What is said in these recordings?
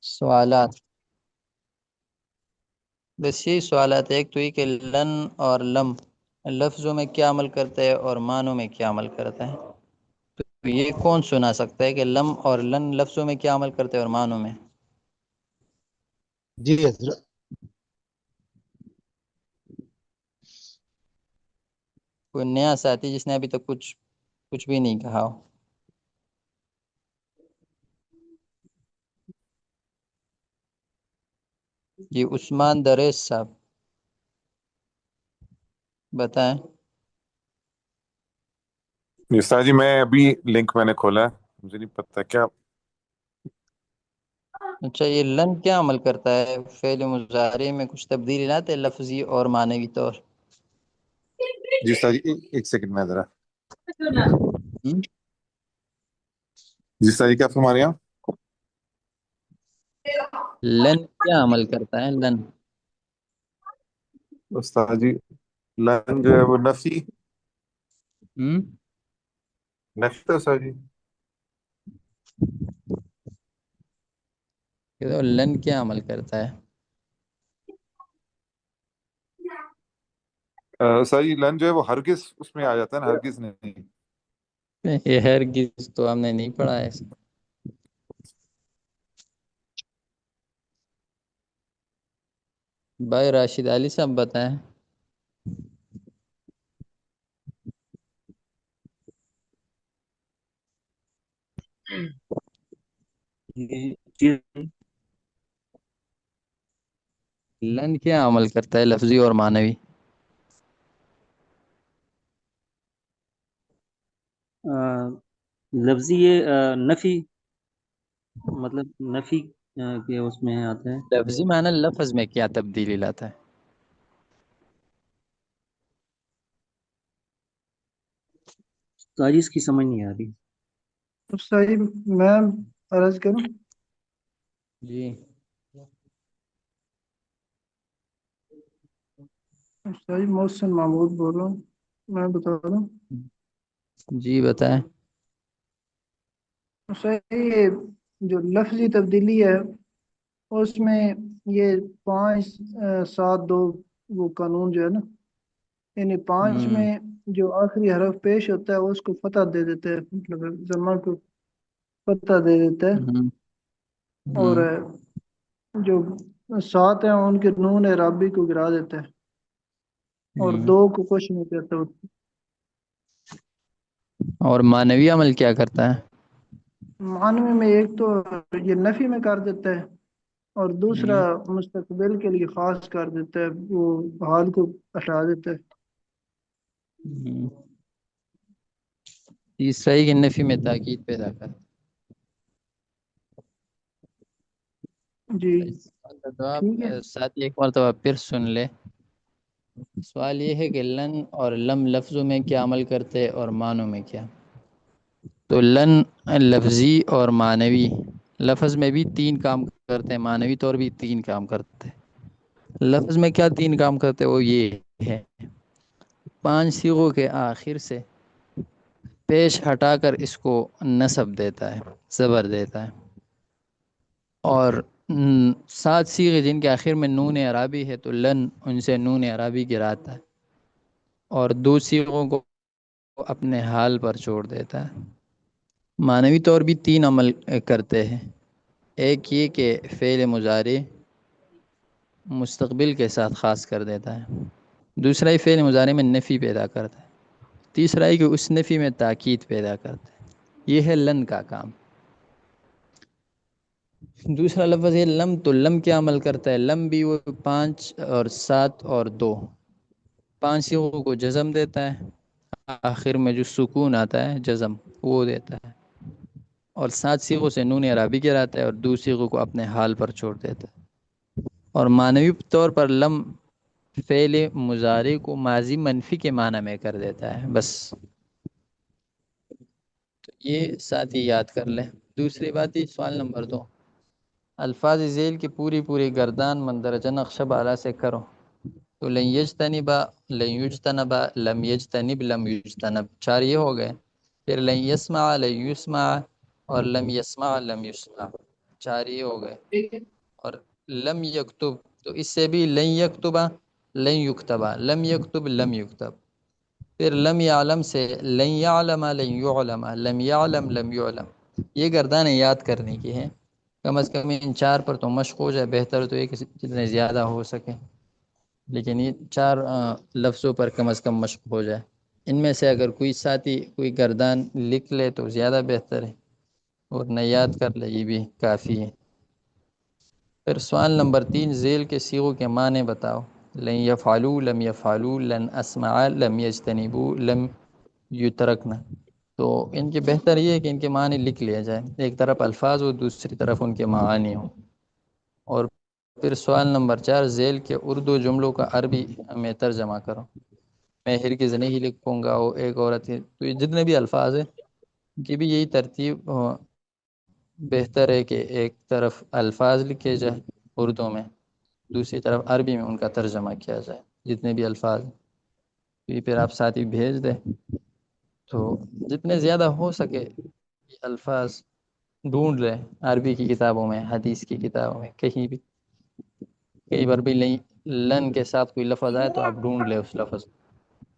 سوالات، بس یہی سوالات ہے، ایک تو یہ کہ لن اور لم لفظوں میں کیا عمل کرتا ہے اور معنوں میں کیا عمل کرتا ہے. تو یہ کون سنا سکتا ہے کہ لم اور لن لفظوں میں کیا عمل کرتے ہیں اور معنوں میں؟ جی حضرت. کوئی نیا ساتھی جس نے ابھی تک کچھ بھی نہیں کہا ہو. جی عثمان دریس صاحب بتائیں. استاد جی میں ابھی لنک میں نے کھولا ہے، مجھے نہیں پتا کیا. اچھا، یہ لن کیا عمل کرتا ہے؟ فعل مضارع میں کچھ تبدیلی لاتے ہیں لفظی اور معنوی طور. جی استاد جی ایک سیکنڈ میں ذرا. ہم؟ جی استاد جی کیا فرما رہے ہیں آپ؟ لن کیا عمل کرتا ہے؟ لن استاد جی لن جو ہے وہ نفی ہم؟ نفی تو استاد جی. کہ تو لن کیا عمل کرتا ہے؟ استاد جی لن جو ہے وہ ہرگز اس میں آ جاتا ہے نا، ہرگز نہیں. یہ ہرگز تو ہم نے نہیں پڑھا ہے. بھائی راشد علی صاحب بتائیں. لن کیا عمل کرتا ہے لفظی اور معنوی؟ لفظی یہ نفی، مطلب نفی کے اس میں آتا ہے. لفظی معنی لفظ میں کیا تبدیلی لاتا ہے؟ تاجی اس کی سمجھ نہیں آ رہی. صحیح. میں عرض کروں. جی صحیح. محسن محمود بول رہا ہوں. میں بتا رہا ہوں. جی بتائیں. صحیح. یہ جو لفظی تبدیلی ہے اس میں یہ 5 7 2 وہ قانون جو ہے نا، یعنی 5 ہم، میں جو آخری حرف پیش ہوتا ہے اس کو فتح دے دیتے ہیں، مطلب ضمہ کو فتح دے دیتا ہے. ہم، اور ہم، جو 7 ہیں ان کے نون اعرابی کو گرا دیتا ہے، اور ہم. 2 کو کچھ نہیں کہتا. اور معنوی عمل کیا کرتا ہے؟ معنوی میں ایک تو یہ نفی میں کر دیتا ہے، اور دوسرا ہم، مستقبل کے لیے خاص کر دیتا ہے، وہ حال کو ہٹا دیتا ہے. ہم. یہ صحیح کہ نفی میں تاکید پیدا کرتا جی ہے. اس سوال کا جواب ٹھیک ہے. ساتھ ہی ایک مرتبہ پھر سن لے. سوال یہ ہے کہ لن اور لم لفظوں میں کیا عمل کرتے اور معنوں میں کیا؟ تو لن لفظی اور معنوی، لفظ میں بھی 3 کام کرتے ہیں، معنوی طور بھی 3 کام کرتے ہیں. لفظ میں کیا 3 کام کرتے وہ یہ ہے: 5 صیغوں کے آخر سے پیش ہٹا کر اس کو نصب دیتا ہے، زبر دیتا ہے. اور 7 صیغے جن کے آخر میں نون عرابی ہے تو لن ان سے نون عرابی گراتا ہے. اور 2 صیغوں کو اپنے حال پر چھوڑ دیتا ہے. معنوی طور بھی 3 عمل کرتے ہیں. ایک یہ کہ فعل مضارع مستقبل کے ساتھ خاص کر دیتا ہے. دوسرا یہ فعل مضارع میں نفی پیدا کرتا ہے. تیسرا یہ کہ اس نفی میں تاکید پیدا کرتا ہے. یہ ہے لن کا کام. دوسرا لفظ ہے لم. تو لم کیا عمل کرتا ہے؟ لم بھی وہ 5 اور 7 اور 2 5 صیغوں کو جزم دیتا ہے، آخر میں جو سکون آتا ہے جزم وہ دیتا ہے. اور 7 صیغوں سے نون عرابی گراتا ہے اور 2 صیغوں کو اپنے حال پر چھوڑ دیتا ہے. اور معنوی طور پر لم فعل مضارع کو ماضی منفی کے معنی میں کر دیتا ہے بس. تو یہ ساتھ ہی یاد کر لیں. دوسری بات ہی سوال نمبر 2، الفاظ ذیل کی پوری گردان مندرجہ نقشہ بالا سے کرو. تو لن یجتنبا، لن یجتنبا، لم یجتنب، لم یجتنب، 4 یہ ہو گئے. پھر لن یسمع، لن یسمع، اور لم یسمع، لم یسمع. 4 یہ ہو گئے. ٹھیک ہے. اور لم یکتب تو اس سے بھی لن یکتبا لن یکتبا لم یکتب لم یکتب. پھر لم یعلم سے لن یعلم لن یعلم لم یعلم لم یعلم. یہ گردانیں یاد کرنے کی ہیں. کم از کم ان 4 پر تو مشق ہو جائے. بہتر تو یہ کہ جتنے زیادہ ہو سکے، لیکن یہ 4 لفظوں پر کم از کم مشق ہو جائے. ان میں سے اگر کوئی ساتھی کوئی گردان لکھ لے تو زیادہ بہتر ہے، اور نہ یاد کر لے یہ بھی کافی ہے. پھر سوال نمبر 3، ذیل کے صیغوں کے معنی بتاؤ. لن یفعلوا لم یفعلوا لن اسمع لم یجتنبوا لم یترکنا. تو ان کے بہتر یہ ہے کہ ان کے معنی لکھ لیا جائے، ایک طرف الفاظ ہو دوسری طرف ان کے معانی ہوں. اور پھر سوال نمبر 4، ذیل کے اردو جملوں کا عربی میں ترجمہ کرو. میں ہرگز نہیں لکھوں گا وہ ایک عورت ہے. تو یہ جتنے بھی الفاظ ہیں کہ بھی یہی ترتیب بہتر ہے کہ ایک طرف الفاظ لکھے جائے اردو میں، دوسری طرف عربی میں ان کا ترجمہ کیا جائے جتنے بھی الفاظ ہیں. یہ پھر آپ ساتھی بھیج دیں تو جتنے زیادہ ہو سکے یہ الفاظ ڈھونڈ لیں عربی کی کتابوں میں، حدیث کی کتابوں میں، کہیں بھی. کئی بار بھی لن کے ساتھ کوئی لفظ آئے تو آپ ڈھونڈ لیں اس لفظ،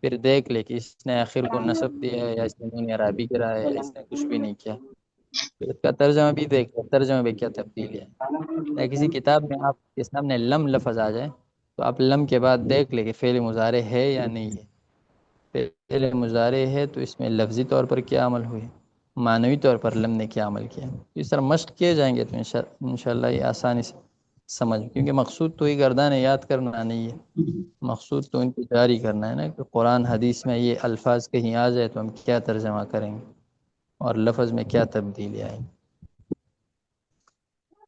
پھر دیکھ لیں کہ اس نے آخر کو نصب دیا ہے یا اس نے نون عربی کرا ہے یا اس نے کچھ بھی نہیں کیا. پھر اس کا ترجمہ بھی دیکھ لیں ترجمہ میں کیا تبدیلی ہے. یا کسی کتاب میں آپ کے سامنے لم لفظ آ جائے تو آپ لم کے بعد دیکھ لیں کہ فعل مضارع ہے یا نہیں ہے. فعل مضارع ہے تو اس میں لفظی طور پر کیا عمل ہوئی، معنوی طور پر لم نے کیا عمل کیا. اس طرح مشق کیے جائیں گے تو انشاءاللہ یہ آسانی سے سمجھ، کیونکہ مقصود تو یہ گردان یاد کرنا نہیں ہے، مقصود تو ان کو جاری کرنا ہے نا کہ قرآن حدیث میں یہ الفاظ کہیں آ جائے تو ہم کیا ترجمہ کریں گے اور لفظ میں کیا تبدیلی آئیں.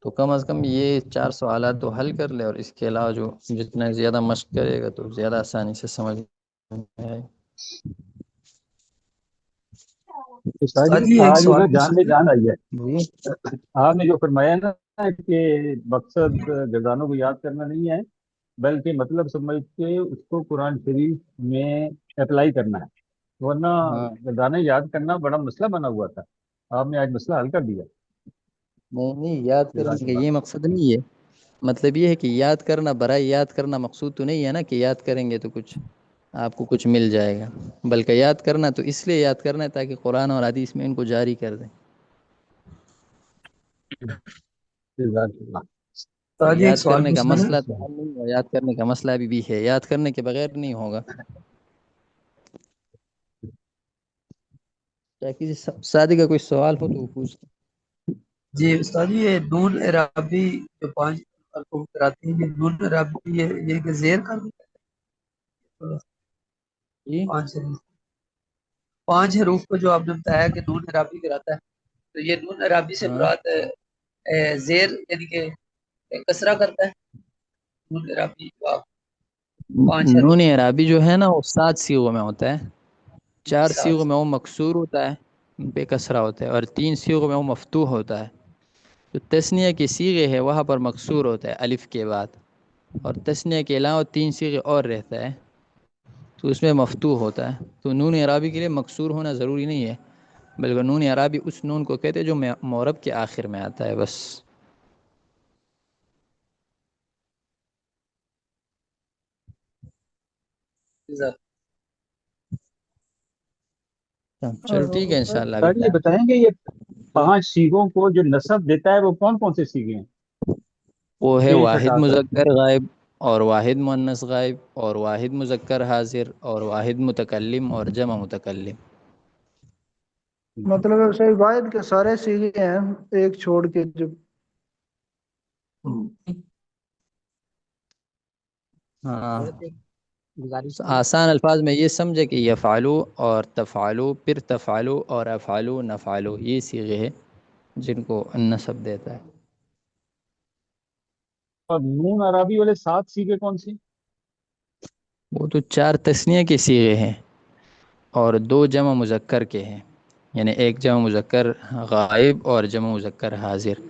تو کم از کم یہ 4 سوالات تو حل کر لے، اور اس کے علاوہ جو جتنا زیادہ مشق کرے گا تو زیادہ آسانی سے سمجھ میں آئے. استاد استاد جی جی ایک آج سوال ادھر جان میں پوچھنا جان آئی ہے. جی آپ نے جو فرمایا نا کہ مقصد گردانوں کو یاد کرنا نہیں ہے بلکہ مطلب سمجھ کے اس کو قرآن شریف میں اپلائی کرنا ہے، ورنہ ہاں، گردانے یاد کرنا بڑا مسئلہ بنا ہوا تھا. آپ نے آج مسئلہ حل کر دیا. نہیں یاد کرنے جزاک کا اللہ. یہ مقصد نہیں ہے. مطلب یہ ہے کہ یاد کرنا برائے یاد کرنا مقصود تو نہیں ہے نا کہ یاد کریں گے تو کچھ آپ کو کچھ مل جائے گا، بلکہ یاد کرنا تو اس لیے یاد کرنا ہے تاکہ قرآن اور حدیث میں ان کو جاری کر دیں. جزاک اللہ. استاد جی ایک یاد سوال کرنے کا پوچھنا ہے. مسئلہ تو حل نہیں ہوا، یاد کرنے کا مسئلہ ابھی بھی ہے، یاد کرنے کے بغیر نہیں ہوگا. کیا کسی شادی کا کوئی سوال ہو تو وہ پوچھ. جی استاد جی یہ نون عرابی جو 5 حروف کراتے ہیں، یہ نون عرابی یہ کہ زیر کا بھی جی 5 حروف کو جو آپ نے بتایا کہ نون عرابی کراتا ہے، تو یہ نون عرابی سے ہاں، مراد زیر یعنی کہ کسرہ کرتا ہے. نون عرابی جو آپ 5 حروف نون عرابی جو ہے نا وہ 7 سیغوں میں ہوتا ہے. 4 ساتھ. سیغوں میں وہ مکسور ہوتا ہے، بے کسرہ ہوتا ہے، اور 3 سیغوں میں وہ مفتوح ہوتا ہے. تو تثنیہ کے صیغے ہے وہاں پر مکسور ہوتا ہے الف کے بعد، اور تثنیہ کے علاوہ 3 صیغے اور رہتا ہے تو اس میں مفتوح ہوتا ہے. تو نون عرابی کے لیے مکسور ہونا ضروری نہیں ہے، بلکہ نون عرابی اس نون کو کہتے ہیں جو معرب کے آخر میں آتا ہے بس. چلو ٹھیک ہے انشاءاللہ ابھی استاد جی یہ ٹائم. بتائیں گے یہ 5 سیغوں کو جو نصب دیتا ہے وہ کون کون سے سیغے ہیں؟ وہ ہے پیش واحد ہٹا کر. مذکر غائب، اور واحد مؤنث غائب، اور واحد مذکر حاضر، اور واحد متکلم، اور جمع متکلم. مطلب ہے صحیح واحد کے سارے سیغے ہیں ایک چھوڑ کے جو. ہاں، آسان الفاظ میں یہ سمجھے کہ یفعلو اور تفعلو پھر تفعلو اور افعلو نفعلو یہ صیغے ہیں جن کو نصب دیتا ہے. اور نون عربی والے 7 سیغے کون سی؟ وہ تو 4 تثنیہ کے صیغے ہیں اور 2 جمع مذکر کے ہیں، یعنی ایک جمع مذکر غائب اور جمع مذکر حاضر،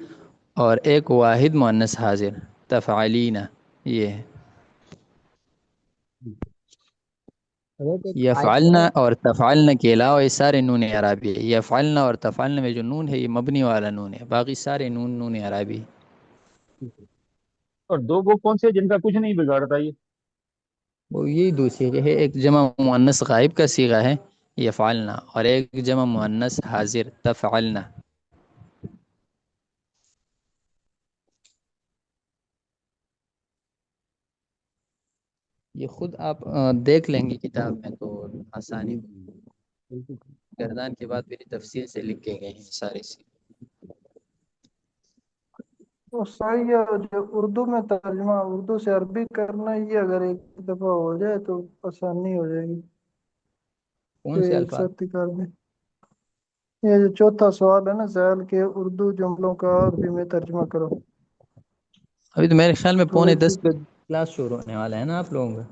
اور ایک واحد مؤنث حاضر تفعلین. یہ ہے یفعلنا اور تفعلنا کے علاوہ یہ سارے نون عرابی ہے. یفعلنا اور تفعلنا میں جو نون ہے یہ مبنی والا نون ہے، باقی سارے نون عرابی. اور دو وہ کون سے جن کا کچھ نہیں بگاڑتا یہ؟ وہ یہی دو صیغے ہے، ایک جمع مؤنث غائب کا صیغہ ہے یفعلنا، اور ایک جمع مؤنث حاضر تفعلنا. یہ خود آپ دیکھ لیں گے کتاب میں تو آسانی ہوگی. گردان کے بعد میری تفصیل سے لکھے گئے ہیں سارے سے. تو صحیح ہے، جو اردو میں ترجمہ اردو سے عربی کرنا، یہ اگر ایک دفعہ ہو جائے تو آسانی ہو جائے گی کون کہ سے ایک الفاظ؟ ساتھ ہی کر دیں. یہ جو چوتھا سوال ہے نا سیال کے اردو جملوں کا عربی میں ترجمہ کرو، ابھی تو میرے خیال میں تو ایک 9:45 پہ کلاس شروع ہونے والا ہے نا آپ لوگوں کا،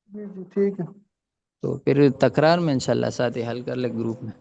جی جی ٹھیک ہے. تو پھر تکرار میں انشاءاللہ ساتھ ہی حل کر لے گروپ میں.